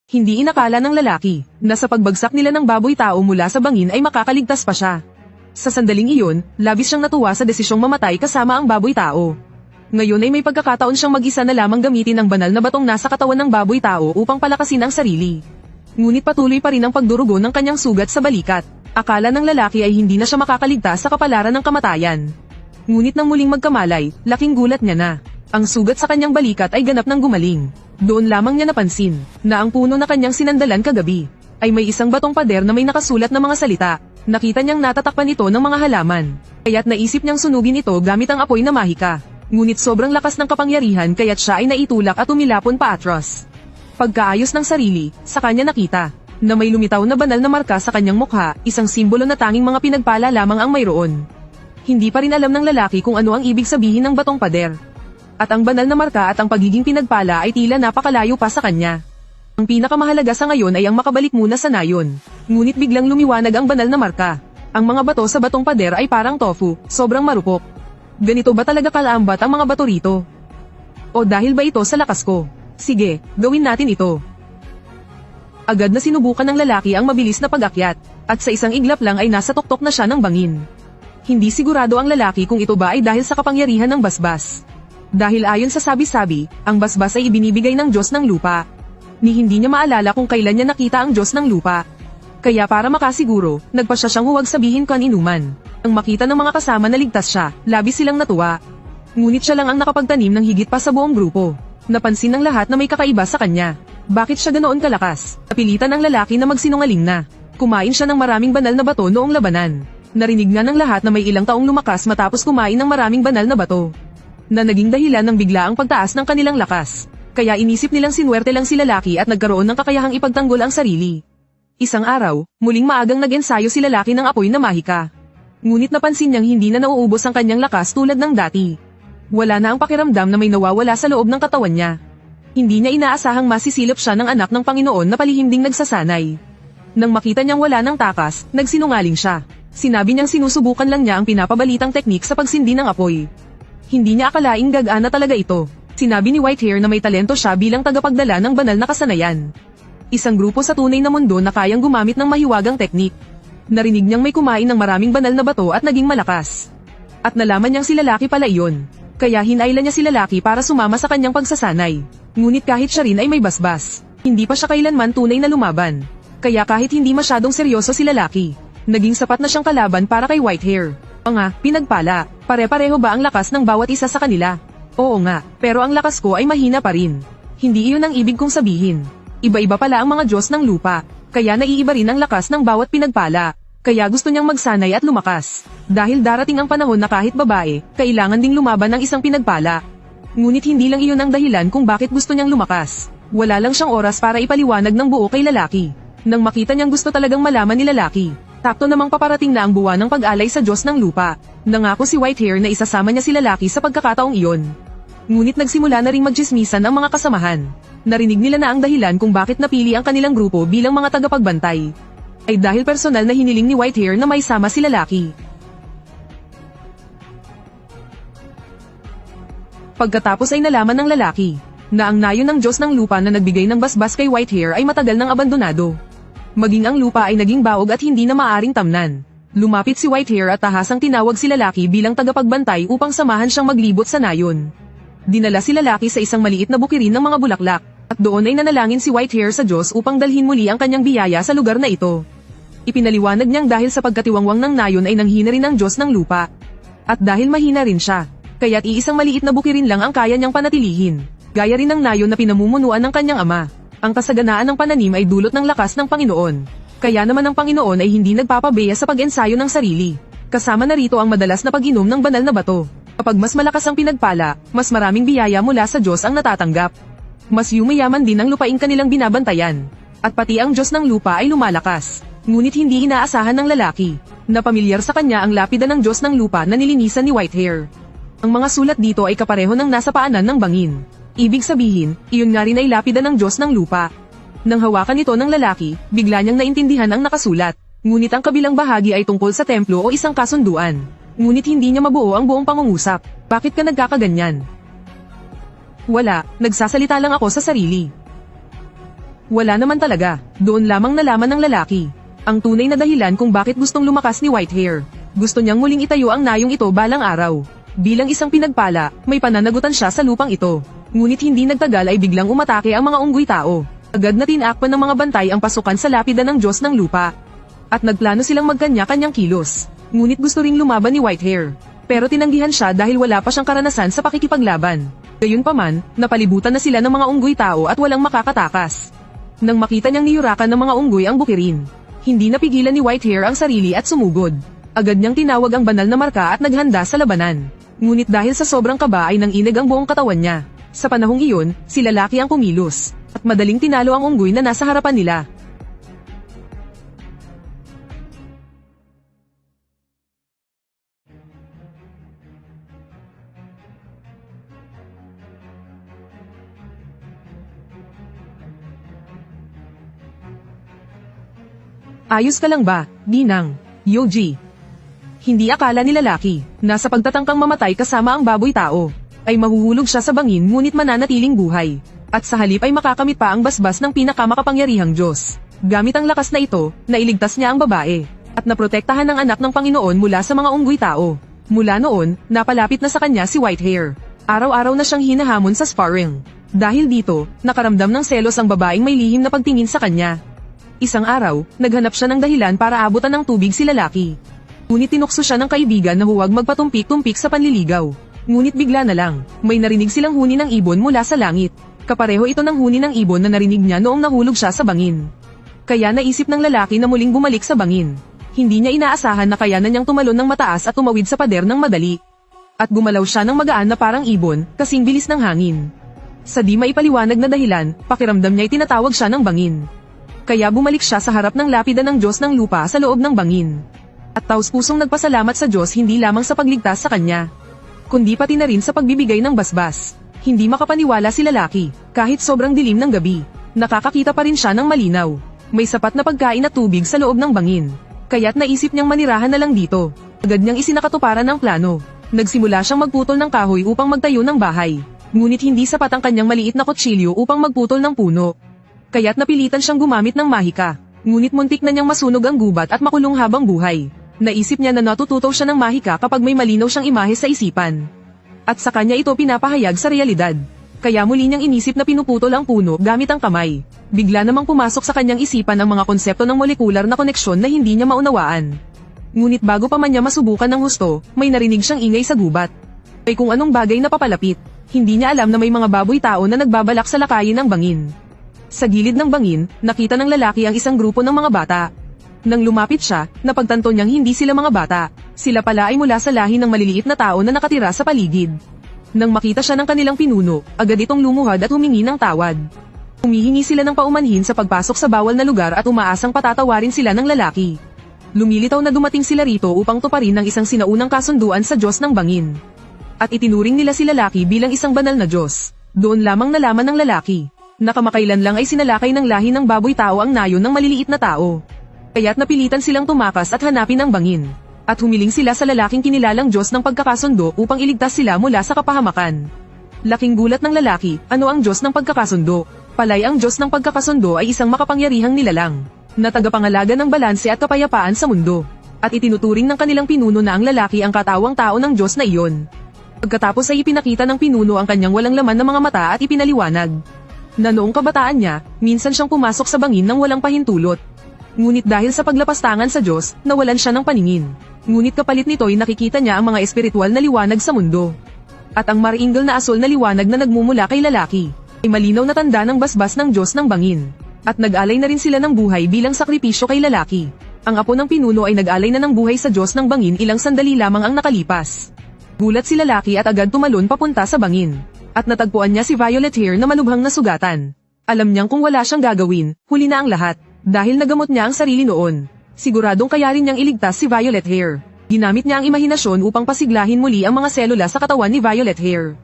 Hindi inakala ng lalaki na sa pagbagsak nila ng baboy tao mula sa bangin ay makakaligtas pa siya. Sa sandaling iyon, labis siyang natuwa sa desisyong mamatay kasama ang baboy tao. Ngayon ay may pagkakataon siyang mag-isa na lamang gamitin ang banal na batong nasa katawan ng baboy tao upang palakasin ang sarili. Ngunit patuloy pa rin ang pagdurugo ng kanyang sugat sa balikat. Akala ng lalaki ay hindi na siya makakaligtas sa kapalaran ng kamatayan. Ngunit nang muling magkamalay, laking gulat niya na. Ang sugat sa kanyang balikat ay ganap ng gumaling. Doon lamang niya napansin na ang puno na kanyang sinandalan kagabi ay may isang batong pader na may nakasulat na mga salita. Nakita niyang natatakpan ito ng mga halaman. Kaya't naisip niyang sunugin ito gamit ang apoy na mahika. Ngunit sobrang lakas ng kapangyarihan kaya't siya ay naitulak at umilapon paatras. Pagkaayos ng sarili, sa kanya nakita na may lumitaw na banal na marka sa kanyang mukha, isang simbolo na tanging mga pinagpala lamang ang mayroon. Hindi pa rin alam ng lalaki kung ano ang ibig sabihin ng batong pader. At ang banal na marka at ang pagiging pinagpala ay tila napakalayo pa sa kanya. Ang pinakamahalaga sa ngayon ay ang makabalik muna sa nayon. Ngunit biglang lumiwanag ang banal na marka. Ang mga bato sa batong pader ay parang tofu, sobrang marupok. Ganito ba talaga kalaambat ang mga bato rito? O dahil ba ito sa lakas ko? Sige, gawin natin ito. Agad na sinubukan ng lalaki ang mabilis na pag-akyat, at sa isang iglap lang ay nasa tuktok na siya ng bangin. Hindi sigurado ang lalaki kung ito ba ay dahil sa kapangyarihan ng basbas. Dahil ayon sa sabi-sabi, ang basbas ay ibinibigay ng Diyos ng lupa. Ni hindi niya maalala kung kailan niya nakita ang Diyos ng lupa. Kaya para makasiguro, nagpasya siyang huwag sabihin kan inuman. Ang makita ng mga kasama na ligtas siya, labis silang natuwa. Ngunit siya lang ang nakapagtanim ng higit pa sa buong grupo. Napansin ng lahat na may kakaiba sa kanya. Bakit siya ganoon kalakas? Napilitan ang lalaki na magsinungaling na. Kumain siya ng maraming banal na bato noong labanan. Narinig nga ng lahat na may ilang taong lumakas matapos kumain ng maraming banal na bato. Na naging dahilan ng biglaang pagtaas ng kanilang lakas. Kaya inisip nilang sinuwerte lang si lalaki at nagkaroon ng kakayahang ipagtanggol ang sarili. Isang araw, muling maagang nag-ensayo si lalaki ng apoy na mahika. Ngunit napansin niyang hindi na nauubos ang kanyang lakas tulad ng dati. Wala na ang pakiramdam na may nawawala sa loob ng katawan niya. Hindi niya inaasahang masisilip siya ng anak ng Panginoon na palihim ding nagsasanay. Nang makita niyang wala ng takas, nagsinungaling siya. Sinabi niyang sinusubukan lang niya ang pinapabalitang teknik sa pagsindi ng apoy. Hindi niya akalaing gagana talaga ito. Sinabi ni Whitehair na may talento siya bilang tagapagdala ng banal na kasanayan. Isang grupo sa tunay na mundo na kayang gumamit ng mahiwagang teknik. Narinig niyang may kumain ng maraming banal na bato at naging malakas. At nalaman niyang si lalaki pala iyon. Kaya hinailan niya si lalaki para sumama sa kanyang pagsasanay. Ngunit kahit siya rin ay may basbas, hindi pa siya kailanman tunay na lumaban. Kaya kahit hindi masyadong seryoso si lalaki, naging sapat na siyang kalaban para kay Whitehair. Pinagpala, pare-pareho ba ang lakas ng bawat isa sa kanila? Oo nga, pero ang lakas ko ay mahina pa rin. Hindi iyon ang ibig kong sabihin. Iba-iba pala ang mga Diyos ng lupa, kaya naiiba rin ang lakas ng bawat pinagpala. Kaya gusto niyang magsanay at lumakas. Dahil darating ang panahon na kahit babae, kailangan ding lumaban ng isang pinagpala. Ngunit hindi lang iyon ang dahilan kung bakit gusto niyang lumakas. Wala lang siyang oras para ipaliwanag ng buo kay lalaki. Nang makita niyang gusto talagang malaman ni lalaki, sakto namang paparating na ang buwan ng pag-alay sa Diyos ng lupa. Nangako si Whitehair na isasama niya si lalaki sa pagkakataong iyon. Ngunit nagsimula na ring magtsismisan ang mga kasamahan. Narinig nila na ang dahilan kung bakit napili ang kanilang grupo bilang mga tagapagbantay ay dahil personal na hiniling ni Whitehair na may sama si lalaki. Pagkatapos ay nalaman ng lalaki na ang nayon ng Diyos ng lupa na nagbigay ng basbas kay Whitehair ay matagal nang abandonado. Maging ang lupa ay naging baog at hindi na maaring tamnan. Lumapit si Whitehair at tahasang tinawag si lalaki bilang tagapagbantay upang samahan siyang maglibot sa nayon. Dinala si lalaki sa isang maliit na bukirin ng mga bulaklak, at doon ay nanalangin si Whitehair sa Diyos upang dalhin muli ang kanyang biyaya sa lugar na ito. Ipinaliwanag niyang dahil sa pagkatiwangwang ng nayon ay nanghina rin ang Diyos ng lupa. At dahil mahina rin siya, kaya't iisang maliit na bukirin lang ang kaya niyang panatilihin. Gaya rin ng nayon na pinamumunuan ng kanyang ama. Ang kasaganaan ng pananim ay dulot ng lakas ng Panginoon. Kaya naman ang Panginoon ay hindi nagpapabeya sa pag-ensayo ng sarili. Kasama na rito ang madalas na pag-inom ng banal na bato. Kapag mas malakas ang pinagpala, mas maraming biyaya mula sa Diyos ang natatanggap. Mas yumayaman din ang lupaing kanilang binabantayan. At pati ang Diyos ng lupa ay lumalakas. Ngunit hindi inaasahan ng lalaki na pamilyar sa kanya ang lapida ng Diyos ng lupa na nilinisan ni Whitehair. Ang mga sulat dito ay kapareho ng nasa paanan ng bangin. Ibig sabihin, iyon nga rin ay lapida ng Diyos ng lupa. Nang hawakan ito ng lalaki, bigla niyang naintindihan ang nakasulat. Ngunit ang kabilang bahagi ay tungkol sa templo o isang kasunduan. Ngunit hindi niya mabuo ang buong pangungusap. Bakit ka nagkakaganyan? Wala, nagsasalita lang ako sa sarili. Wala naman talaga, doon lamang nalaman ng lalaki. Ang tunay na dahilan kung bakit gustong lumakas ni Whitehair. Gusto niyang muling itayo ang nayong ito balang araw. Bilang isang pinagpala, may pananagutan siya sa lupang ito. Ngunit hindi nagtagal ay biglang umatake ang mga unggoy tao. Agad na tinakpan ng mga bantay ang pasukan sa lapida ng Diyos ng lupa. At nagplano silang magkanya-kanyang kilos. Ngunit gusto ring lumaban ni Whitehair. Pero tinanggihan siya dahil wala pa siyang karanasan sa pakikipaglaban. Gayunpaman, napalibutan na sila ng mga unggoy tao at walang makakatakas. Nang makita niyang niyurakan ng mga unggoy ang bukirin, hindi napigilan ni Whitehair ang sarili at sumugod. Agad niyang tinawag ang banal na marka at naghanda sa labanan. Ngunit dahil sa sobrang kaba ay nanginig ang buong katawan niya. Sa panahong iyon, si lalaki ang kumilos, at madaling tinalo ang unggoy na nasa harapan nila. Ayos ka lang ba, Ginang? Yoji. Hindi akala ni lalaki, na sa pagtatangkang mamatay kasama ang baboy tao, ay mahuhulog siya sa bangin ngunit mananatiling buhay. At sa halip ay makakamit pa ang basbas ng pinakamakapangyarihang Diyos. Gamit ang lakas na ito, nailigtas niya ang babae, at naprotektahan ang anak ng Panginoon mula sa mga unggoy tao. Mula noon, napalapit na sa kanya si Whitehair. Araw-araw na siyang hinahamon sa sparring. Dahil dito, nakaramdam ng selos ang babaeng may lihim na pagtingin sa kanya. Isang araw, naghanap siya ng dahilan para abutan ng tubig si lalaki. Ngunit tinukso siya ng kaibigan na huwag magpatumpik-tumpik sa panliligaw. Ngunit bigla na lang, may narinig silang huni ng ibon mula sa langit. Kapareho ito ng huni ng ibon na narinig niya noong nahulog siya sa bangin. Kaya naisip ng lalaki na muling bumalik sa bangin. Hindi niya inaasahan na kayanan niyang tumalon ng mataas at tumawid sa pader ng madali. At gumalaw siya ng magaan na parang ibon, kasing bilis ng hangin. Sa di maipaliwanag na dahilan, pakiramdam niya ay tinatawag siya ng bangin. Kaya bumalik siya sa harap ng lapida ng Diyos ng lupa sa loob ng bangin. At taus-pusong nagpasalamat sa Diyos hindi lamang sa pagligtas sa kanya, kundi pati na rin sa pagbibigay ng basbas. Hindi makapaniwala si lalaki, kahit sobrang dilim ng gabi. Nakakakita pa rin siya ng malinaw. May sapat na pagkain at tubig sa loob ng bangin. Kaya't naisip niyang manirahan na lang dito. Agad niyang isinakatuparan ang plano. Nagsimula siyang magputol ng kahoy upang magtayo ng bahay. Ngunit hindi sapat ang kanyang maliit na kutsilyo upang magputol ng puno. Kaya't napilitan siyang gumamit ng mahika. Ngunit muntik na niyang masunog ang gubat at makulong habang buhay. Naisip niya na natututo siya ng mahika kapag may malinaw siyang imahe sa isipan. At sa kanya ito pinapahayag sa realidad. Kaya muli niyang inisip na pinuputol ang puno gamit ang kamay. Bigla namang pumasok sa kanyang isipan ang mga konsepto ng molekular na koneksyon na hindi niya maunawaan. Ngunit bago pa man niya masubukan ng husto, may narinig siyang ingay sa gubat. Ay kung anong bagay na papalapit. Hindi niya alam na may mga baboy tao na nagbabalak sa lakayin ng bangin. Sa gilid ng bangin, nakita ng lalaki ang isang grupo ng mga bata. Nang lumapit siya, napagtanto niyang hindi sila mga bata. Sila pala ay mula sa lahi ng maliliit na tao na nakatira sa paligid. Nang makita siya ng kanilang pinuno, agad itong lumuhad at humingi ng tawad. Humihingi sila ng paumanhin sa pagpasok sa bawal na lugar at umaasang patatawarin sila ng lalaki. Lumilitaw na dumating sila rito upang tuparin ang isang sinaunang kasunduan sa Diyos ng bangin. At itinuring nila si lalaki bilang isang banal na Diyos. Doon lamang nalaman ng lalaki na kamakailan lang ay sinalakay ng lahi ng baboy tao ang nayon ng maliliit na tao. Kaya't napilitan silang tumakas at hanapin ang bangin. At humiling sila sa lalaking kinilalang Diyos ng pagkakasundo upang iligtas sila mula sa kapahamakan. Laking gulat ng lalaki, ano ang Diyos ng pagkakasundo? Palay ang Diyos ng pagkakasundo ay isang makapangyarihang nilalang, na tagapangalaga ng balanse at kapayapaan sa mundo. At itinuturing ng kanilang pinuno na ang lalaki ang katawang tao ng Diyos na iyon. Pagkatapos ay ipinakita ng pinuno ang kanyang walang laman na mga mata at ipinaliwanag na noong kabataan niya, minsan siyang pumasok sa bangin nang walang pahintulot. Ngunit dahil sa paglapastangan sa Diyos, nawalan siya ng paningin. Ngunit kapalit nito ay nakikita niya ang mga espiritual na liwanag sa mundo. At ang mariingal na asol na liwanag na nagmumula kay lalaki, ay malinaw na tanda ng basbas ng Diyos ng bangin. At nag-alay na rin sila ng buhay bilang sakripisyo kay lalaki. Ang apo ng pinuno ay nag-alay na ng buhay sa Diyos ng bangin ilang sandali lamang ang nakalipas. Gulat si lalaki at agad tumalon papunta sa bangin. At natagpuan niya si Violet Hair na malubhang nasugatan. Alam niyang kung wala siyang gagawin, huli na ang lahat. Dahil nagamot niya ang sarili noon, siguradong kaya rin niyang iligtas si Violet Hair. Ginamit niya ang imahinasyon upang pasiglahin muli ang mga selula sa katawan ni Violet Hair.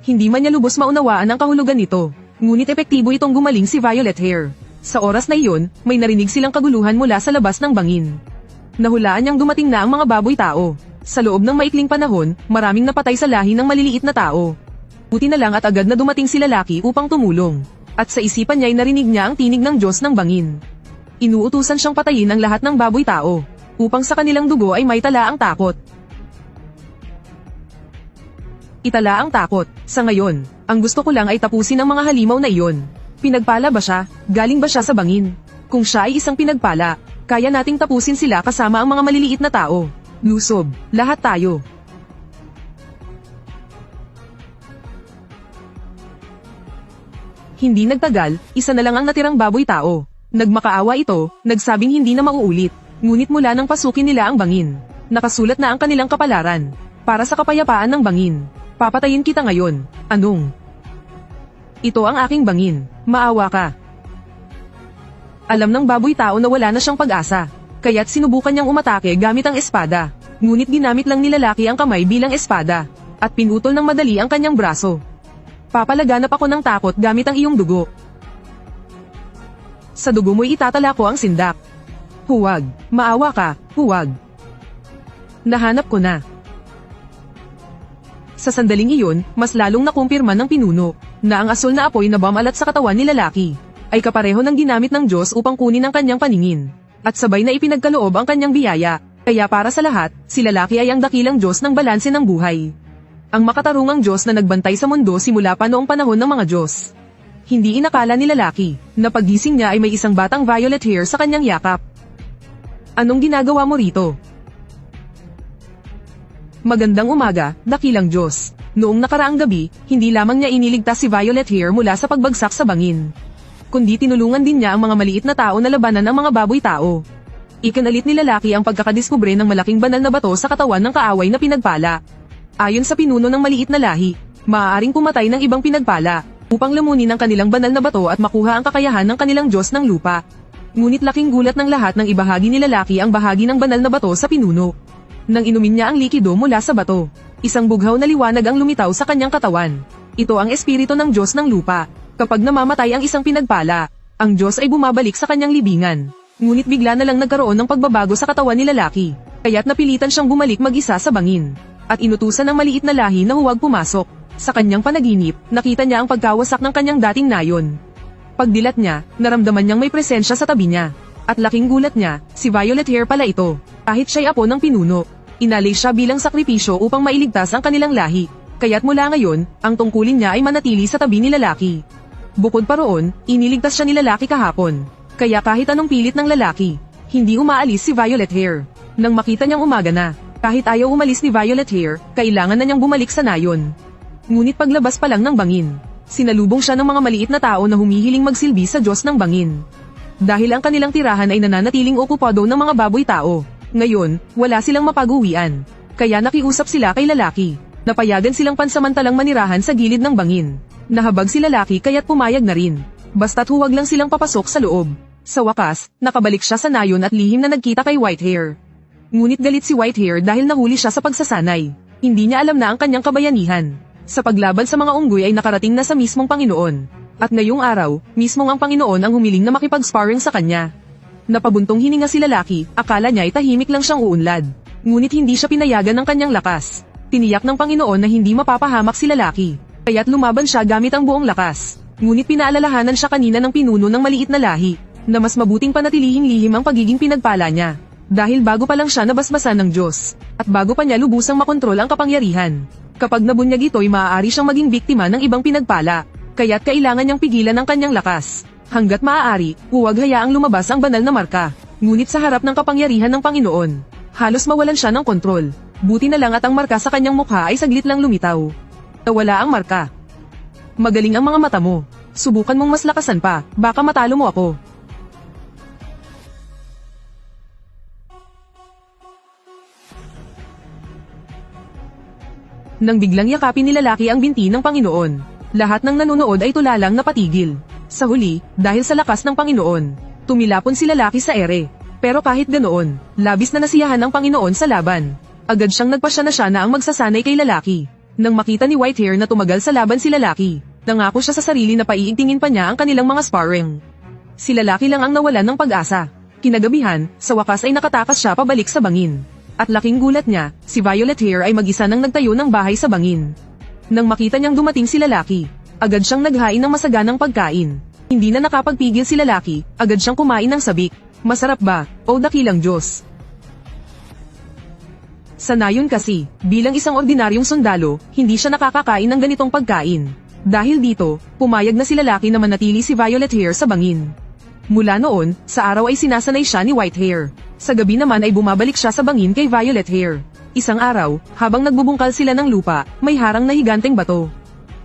Hindi man niya lubos maunawaan ang kahulugan nito, ngunit epektibo itong gumaling si Violet Hair. Sa oras na iyon, may narinig silang kaguluhan mula sa labas ng bangin. Nahulaan niyang dumating na ang mga baboy tao. Sa loob ng maikling panahon, maraming napatay sa lahi ng maliliit na tao. Buti na lang at agad na dumating si lalaki upang tumulong. At sa isipan niya ay narinig niya ang tinig ng Diyos ng bangin. Inuutusan siyang patayin ang lahat ng baboy tao, upang sa kanilang dugo ay may tala ang takot. Itala ang takot. Sa ngayon, ang gusto ko lang ay tapusin ang mga halimaw na iyon. Pinagpala ba siya? Galing ba siya sa bangin? Kung siya ay isang pinagpala, kaya nating tapusin sila kasama ang mga maliliit na tao. Lusob, lahat tayo. Hindi nagtagal, isa na lang ang natirang baboy tao. Nagmakaawa ito, nagsabing hindi na mauulit. Ngunit mula nang pasukin nila ang bangin, nakasulat na ang kanilang kapalaran. Para sa kapayapaan ng bangin. Papatayin kita ngayon. Anong? Ito ang aking bangin. Maawa ka. Alam ng baboy tao na wala na siyang pag-asa. Kaya't sinubukan niyang umatake gamit ang espada. Ngunit ginamit lang ni lalaki ang kamay bilang espada. At pinutol ng madali ang kanyang braso. Papalaganap ako ng takot gamit ang iyong dugo. Sa dugo mo'y itatala ko ang sindak. Huwag. Maawa ka. Huwag. Nahanap ko na. Sa sandaling iyon, mas lalong nakumpirma ng pinuno, na ang asul na apoy na bumalat sa katawan ni lalaki, ay kapareho ng ginamit ng Diyos upang kunin ang kanyang paningin. At sabay na ipinagkaloob ang kanyang biyaya, kaya para sa lahat, si lalaki ay ang dakilang Diyos ng balanse ng buhay. Ang makatarungang Diyos na nagbantay sa mundo simula pa noong panahon ng mga Diyos. Hindi inakala ni lalaki, na paggising niya ay may isang batang violet hair sa kanyang yakap. Anong ginagawa mo rito? Magandang umaga, dakilang Diyos. Noong nakaraang gabi, hindi lamang niya iniligtas si Violet Hair mula sa pagbagsak sa bangin. Kundi tinulungan din niya ang mga maliit na tao na labanan ng mga baboy tao. Ikinalit ni lalaki ang pagkakadiskubre ng malaking banal na bato sa katawan ng kaaway na pinagpala. Ayon sa pinuno ng maliit na lahi, maaaring pumatay ng ibang pinagpala, upang lamunin ang kanilang banal na bato at makuha ang kakayahan ng kanilang Diyos ng lupa. Ngunit laking gulat ng lahat nang ibahagi ni lalaki ang bahagi ng banal na bato sa pinuno. Nang inumin niya ang likido mula sa bato, isang bughaw na liwanag ang lumitaw sa kanyang katawan. Ito ang espiritu ng Diyos ng lupa. Kapag namamatay ang isang pinagpala, ang Diyos ay bumabalik sa kanyang libingan. Ngunit bigla na lang nagkaroon ng pagbabago sa katawan ni lalaki, kaya't napilitan siyang bumalik mag-isa sa bangin. At inutusan ng maliit na lahi na huwag pumasok. Sa kanyang panaginip, nakita niya ang pagkawasak ng kanyang dating nayon. Pagdilat niya, naramdaman niyang may presensya sa tabi niya. At laking gulat niya, si Violet Hair pala ito. Kahit siya'y apo ng pinuno, inalay siya bilang sakripisyo upang mailigtas ang kanilang lahi. Kaya't mula ngayon, ang tungkulin niya ay manatili sa tabi ni lalaki. Bukod pa roon, iniligtas siya ni lalaki kahapon. Kaya kahit anong pilit ng lalaki, hindi umaalis si Violet Hair. Nang makita niyang umaga na, kahit ayaw umalis ni Violet Hair, kailangan na niyang bumalik sa nayon. Ngunit paglabas pa lang ng bangin, sinalubong siya ng mga maliit na tao na humihiling magsilbi sa Diyos ng bangin. Dahil ang kanilang tirahan ay nananatiling okupado ng mga baboy tao. Ngayon, wala silang mapag-uwian. Kaya nakiusap sila kay lalaki. Napayagan silang pansamantalang manirahan sa gilid ng bangin. Nahabag si lalaki kaya't pumayag na rin. Basta't huwag lang silang papasok sa loob. Sa wakas, nakabalik siya sa nayon at lihim na nagkita kay Whitehair. Ngunit galit si Whitehair dahil nahuli siya sa pagsasanay. Hindi niya alam na ang kanyang kabayanihan. Sa paglaban sa mga unggoy ay nakarating na sa mismong Panginoon. At ngayong araw, mismong ang Panginoon ang humiling na makipag-sparring sa kanya. Napabuntong hininga si lalaki, akala niya ay tahimik lang siyang uunlad. Ngunit hindi siya pinayagan ng kanyang lakas. Tiniyak ng Panginoon na hindi mapapahamak si lalaki. Kaya't lumaban siya gamit ang buong lakas. Ngunit pinaalalahanan siya kanina ng pinuno ng maliit na lahi, na mas mabuting panatilihing lihim ang pagiging pinagpala niya. Dahil bago pa lang siya nabasbasan ng Diyos, at bago pa niya lubusang makontrol ang kapangyarihan. Kapag nabunyag ito'y maaari siyang maging biktima ng ibang pinagpala, kaya't kailangan niyang pigilan ang kanyang lakas. Hanggat maaari, huwag hayaang lumabas ang banal na marka. Ngunit sa harap ng kapangyarihan ng Panginoon, halos mawalan siya ng kontrol. Buti na lang at ang marka sa kanyang mukha ay saglit lang lumitaw. Nawala ang marka. Magaling ang mga mata mo. Subukan mong mas lakasan pa, baka matalo mo ako. Nang biglang yakapin ni lalaki ang binti ng Panginoon, lahat ng nanonood ay tulalang napatigil. Sa huli, dahil sa lakas ng Panginoon, tumilapon si lalaki sa ere. Pero kahit ganoon, labis na nasiyahan ng Panginoon sa laban. Agad siyang nagpasya na siya na ang magsasanay kay lalaki. Nang makita ni Whitehair na tumagal sa laban si lalaki, nangako siya sa sarili na paiigtingin pa niya ang kanilang mga sparring. Si lalaki lang ang nawalan ng pag-asa. Kinagabihan, sa wakas ay nakatakas siya pabalik sa bangin. At laking gulat niya, si Violet Hair ay mag-isa nang nagtayo ng bahay sa bangin. Nang makita niyang dumating si lalaki, agad siyang naghain ng masaganang pagkain. Hindi na nakapagpigil si lalaki, agad siyang kumain ng sabik. Masarap ba, o dakilang Diyos? Sa nayon kasi, bilang isang ordinaryong sundalo, hindi siya nakakakain ng ganitong pagkain. Dahil dito, pumayag na si lalaki na manatili si Violet Hair sa bangin. Mula noon, sa araw ay sinasanay siya ni White Hair. Sa gabi naman ay bumabalik siya sa bangin kay Violet Hair. Isang araw, habang nagbubungkal sila ng lupa, may harang na higanteng bato.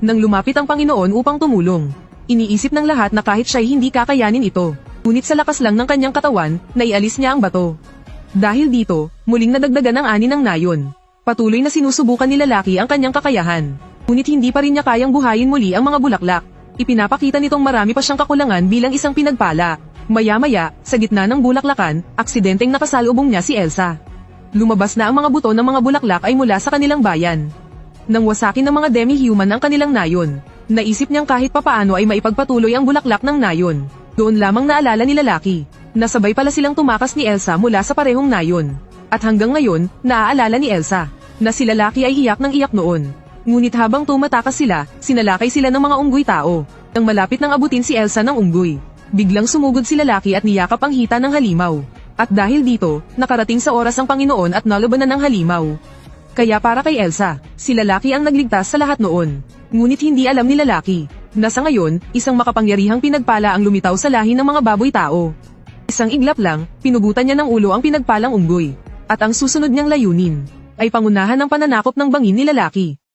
Nang lumapit ang Panginoon upang tumulong, iniisip ng lahat na kahit siya'y hindi kakayanin ito. Ngunit sa lakas lang ng kanyang katawan, naialis niya ang bato. Dahil dito, muling nadagdagan ang ani ng nayon. Patuloy na sinusubukan ni lalaki ang kanyang kakayahan. Ngunit hindi pa rin niya kayang buhayin muli ang mga bulaklak. Ipinapakita nitong marami pa siyang kakulangan bilang isang pinagpala. Maya-maya, sa gitna ng bulaklakan, aksidenteng nakasalubong niya si Elsa. Lumabas na ang mga buto ng mga bulaklak ay mula sa kanilang bayan. Nang wasakin ng mga demi-human ang kanilang nayon, naisip niyang kahit papaano ay maipagpatuloy ang bulaklak ng nayon. Doon lamang naalala ni lalaki. Nasabay pala silang tumakas ni Elsa mula sa parehong nayon. At hanggang ngayon, naaalala ni Elsa, na si lalaki ay iyak ng iyak noon. Ngunit habang tumatakas sila, sinalakay sila ng mga unggoy tao. Nang malapit nang abutin si Elsa ng unggoy, biglang sumugod si lalaki at niyakap ang hita ng halimaw. At dahil dito, nakarating sa oras ang Panginoon at nalabanan ng halimaw. Kaya para kay Elsa, si lalaki ang nagligtas sa lahat noon. Ngunit hindi alam ni lalaki, na sa ngayon, isang makapangyarihang pinagpala ang lumitaw sa lahi ng mga baboy tao. Isang iglap lang, pinugutan niya ng ulo ang pinagpalang unggoy. At ang susunod niyang layunin, ay pangunahan ng pananakop ng bangin ni lalaki.